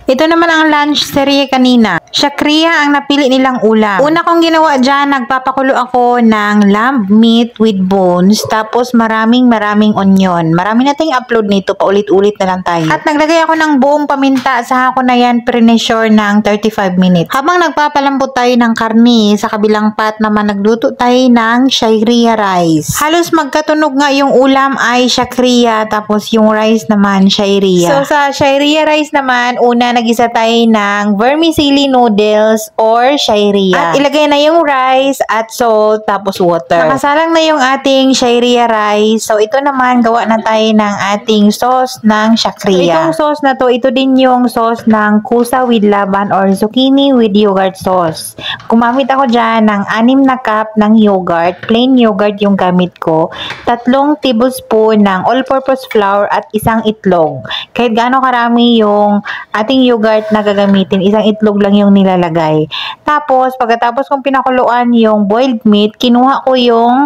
Ito naman ang lunch serye kanina. Shakriya ang napili nilang ulam. Una kong ginawa dyan, nagpapakulo ako ng lamb meat with bones. Tapos maraming onion. Marami na tayong upload nito. Paulit-ulit na lang tayo. At naglagay ako ng buong paminta. Sa ako na yan pre-sure ng 35 minutes. Habang nagpapalambot tayo ng karni, sa kabilang pat naman nagluto tayo ng shayriya rice. Halos magkatunog nga yung ulam ay shakriya. Tapos yung rice naman shayriya. So sa shayriya rice naman, una nagisa tayo ng vermicelli noodles or shayriya. At ilagay na yung rice at salt tapos water. Nakasalang na yung ating shayriya rice. So ito naman gawa na tayo ng ating sauce ng shakriya. So itong sauce na to, ito din yung sauce ng kusa with laban or zucchini with yogurt sauce. Gumamit ako dyan ng 6 na cup ng yogurt. Plain yogurt yung gamit ko. 3 tablespoon ng all-purpose flour at 1 itlog. Kahit gaano karami yung ating yogurt na gagamitin, 1 itlog lang yung nilalagay. Tapos, pagkatapos kong pinakuluan yung boiled meat, kinuha ko yung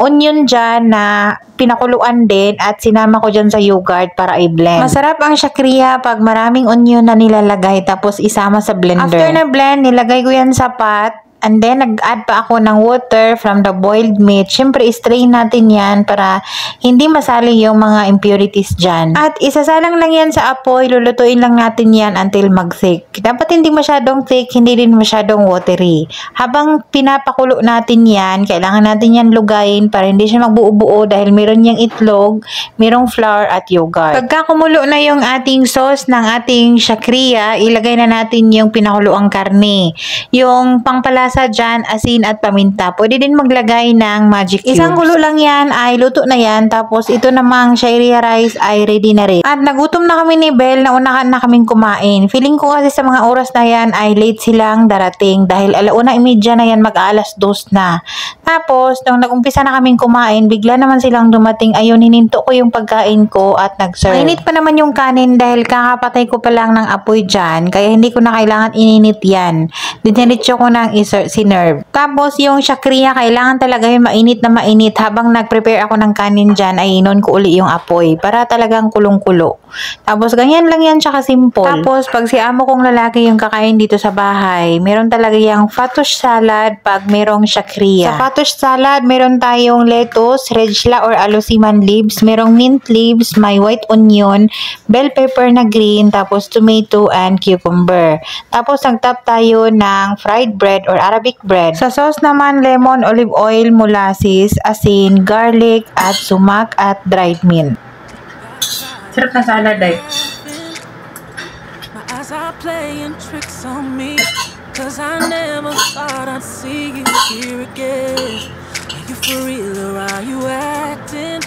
onion dyan na pinakuluan din at sinama ko dyan sa yogurt para i-blend. Masarap ang shakriya pag maraming onion na nilalagay tapos isama sa blender. After na blend, nilagay ko yan sa pot. And then, nag-add pa ako ng water from the boiled meat. Siyempre, strain natin yan para hindi masali yung mga impurities dyan. At isasalang lang yan sa apoy. Lulutuin lang natin yan until mag-thick. Dapat hindi masyadong thick, hindi din masyadong watery. Habang pinapakulo natin yan, kailangan natin yan lugayin para hindi siya magbuo-buo dahil meron yung itlog, merong flour at yogurt. Pagka kumulo na yung ating sauce ng ating shakriya, ilagay na natin yung pinakuloang karne. Yung pangpalasa dyan, asin at paminta. Pwede din maglagay ng magic cubes. Isang kulo lang yan ay luto na yan. Tapos ito namang shayriya rice ay ready na rin. At nagutom na kami ni Belle na unahan na kaming kumain. Feeling ko kasi sa mga oras na yan ay late silang darating dahil 1:30 na yan, mag-alas 2 na. Tapos nung nag-umpisa na kaming kumain, bigla naman silang dumating. Ayun, hininto ko yung pagkain ko at nag-serve. Mainit pa naman yung kanin dahil kakapatay ko pa lang ng apoy dyan. Kaya hindi ko na kailangan ininit yan. Diniretso ko ng sinerve. Tapos yung shakriya, kailangan talaga yung mainit na mainit. Habang nag-prepare ako ng kanin dyan, ay inon ko uli yung apoy para talagang kulong-kulo. Tapos ganyan lang yan, tsaka simple. Tapos pag si amo kong lalaki yung kakain dito sa bahay, meron talaga yung fatush salad pag merong shakriya. Sa fatush salad, meron tayong lettuce, regla or alosiman leaves, merong mint leaves, may white onion, bell pepper na green, tapos tomato and cucumber. Tapos nagtap tayo ng fried bread or Arabic bread. Sa sauce naman, lemon, olive oil, molasses, asin, garlic, at sumak at dried mint. Sarap na salad eh. My eyes are playing tricks on me, cause I never thought I'd see you here again. Are you for real or are you acting?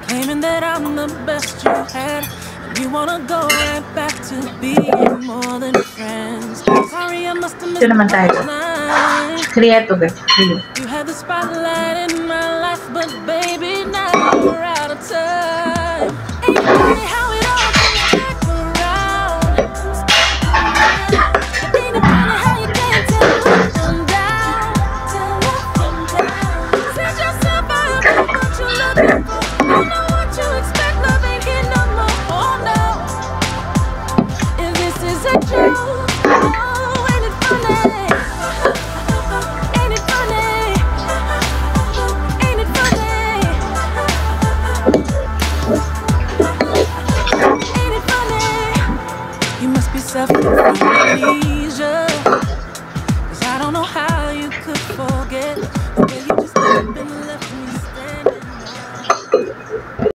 Claiming that I'm the best you had. You wanna go right back to being more than friends. Sorry, I must have missed the line. Creato, you had the spotlight in my life, but baby, now we're out of time. Ain't funny how it all comes back around. Ain't it funny how you can't tell up and down. Tell up and down. Set yourself out for what you're looking for. You know what you expect, love ain't here no more. Oh no, if this is a joke. Oh, ain't it funny? Ain't it funny? Ain't it funny? Ain't it funny? You must be suffering from amnesia.